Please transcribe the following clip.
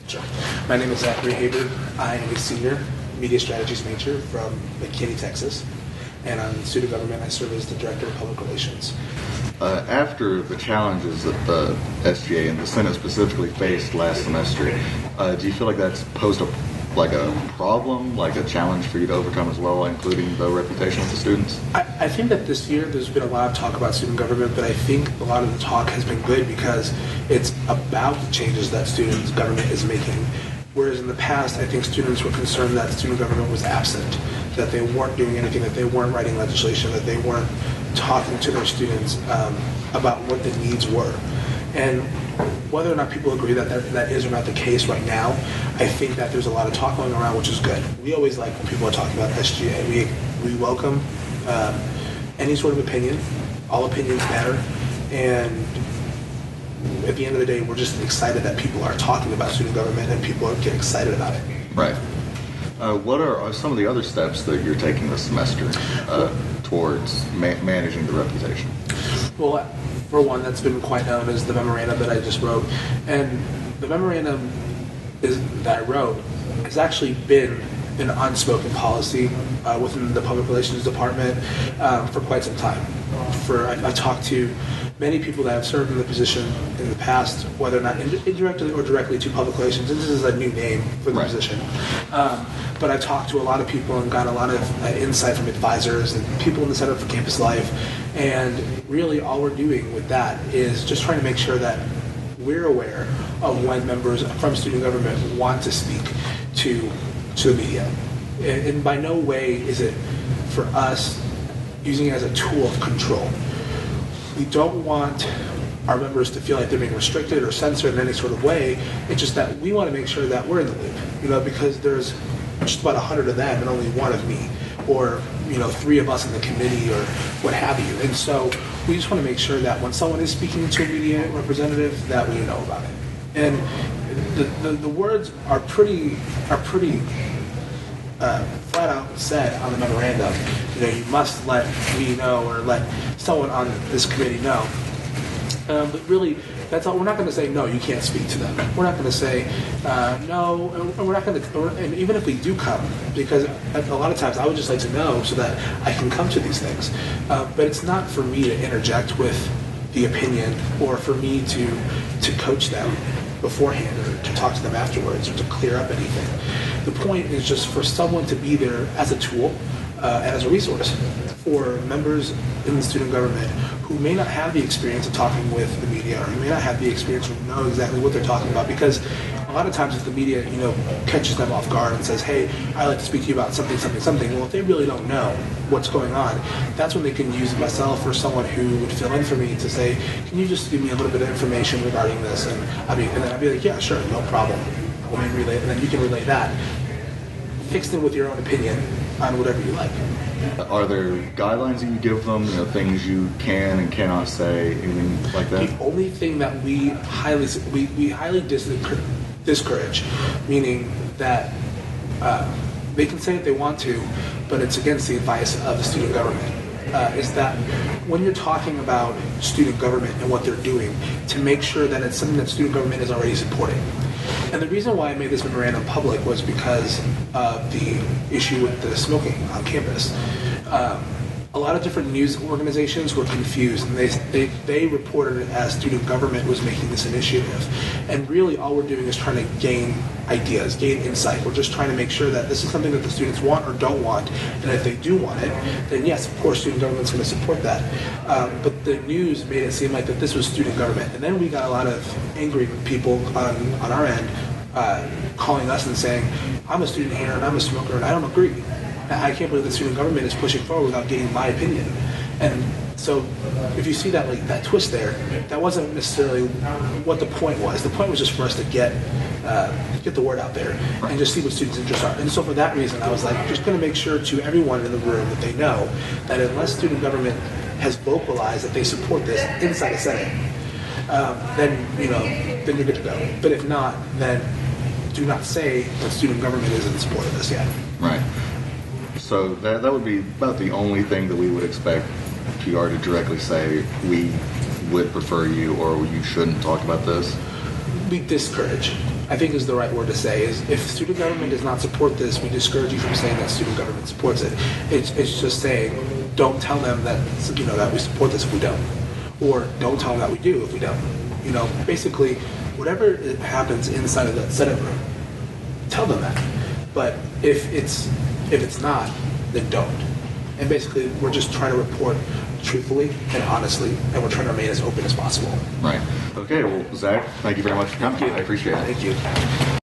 Sure. My name is Haber. I am a senior media strategies major from McKinney, Texas. And I'm in student government. I serve as the director of public relations. After the challenges that the SGA and the Senate specifically faced last semester, do you feel like that's posed a problem, like a challenge for you to overcome as well, including the reputation of the students? I think that this year there's been a lot of talk about student government, but I think a lot of the talk has been good because it's about the changes that student government is making. Whereas in the past, I think students were concerned that student government was absent, that they weren't doing anything, that they weren't writing legislation, that they weren't talking to their students about what the needs were. And whether or not people agree that that is or not the case right now, I think that there's a lot of talk going around, which is good. We always like when people are talking about SGA. We welcome any sort of opinion. All opinions matter. And at the end of the day, we're just excited that people are talking about student government and people get excited about it. Right. What are some of the other steps that you're taking this semester towards managing the reputation? Well, for one, that's been quite known as the memorandum that I just wrote. And the memorandum that I wrote has actually been an unspoken policy within the public relations department for quite some time. I've talked to many people that have served in the position in the past, whether or not indirectly or directly to public relations. And this is a new name for the position. But I've talked to a lot of people and got a lot of insight from advisors and people in the Center for Campus Life. And really all we're doing with that is just trying to make sure that we're aware of when members from student government want to speak to the media. And by no way is it for us using it as a tool of control. We don't want our members to feel like they're being restricted or censored in any sort of way. It's just that we want to make sure that we're in the loop, because there's just about 100 of them and only one of me, or 3 of us in the committee or what have you. And so we just want to make sure that when someone is speaking to a media representative, that we know about it. And the words are pretty flat out said on the memorandum. You must let me know or let someone on this committee know. But really, that's all. We're not going to say no. You can't speak to them. We're not going to say no. And we're not going to. And even if we do come, because a lot of times I would just like to know so that I can come to these things. But it's not for me to interject with the opinion or for me to coach them beforehand or to talk to them afterwards or to clear up anything. The point is just for someone to be there as a tool and as a resource for members in the student government who may not have the experience of talking with the media or who may not have the experience or know exactly what they're talking about, because a lot of times if the media catches them off guard and says, hey, I'd like to speak to you about something, well, if they really don't know what's going on, that's when they can use myself or someone who would fill in for me to say, can you just give me a little bit of information regarding this? And then I'd be like, yeah, sure, no problem. Let me relay, and then you can relay that, fixed in with your own opinion on whatever you like. Are there guidelines that you give them, things you can and cannot say, anything like that? The only thing that we highly discourage, meaning that they can say if they want to, but it's against the advice of the student government, is that when you're talking about student government and what they're doing, to make sure that it's something that student government is already supporting. And the reason why I made this memorandum public was because of the issue with the smoking on campus. A lot of different news organizations were confused, and they reported it as student government was making this initiative. And really all we're doing is trying to gain ideas, gain insight. We're just trying to make sure that this is something that the students want or don't want. And if they do want it, then yes, of course, student government's going to support that. But the news made it seem like that this was student government. And then we got a lot of angry people on our end calling us and saying, I'm a student here and I'm a smoker and I don't agree. I can't believe the student government is pushing forward without getting my opinion. And so if you see that twist there, that wasn't necessarily what the point was. The point was just for us to get the word out there and just see what students' interests are. And so for that reason, I was like, just going to make sure to everyone in the room that they know that unless student government has vocalized that they support this inside the Senate, then you're good to go. But if not, then do not say that student government is in support of this yet. Right. So that would be about the only thing that we would expect PR to directly say, we would prefer you or you shouldn't talk about this? We discourage. I think is the right word to say, is if student government does not support this, we discourage you from saying that student government supports it. It's just saying, don't tell them that, that we support this if we don't. Or don't tell them that we do if we don't. Basically, whatever happens inside of the Senate room, tell them that. But if it's not, then don't. And basically, we're just trying to report truthfully and honestly, and we're trying to remain as open as possible. Right. Okay. Well, Zach, thank you very much for coming. I appreciate it. Thank you.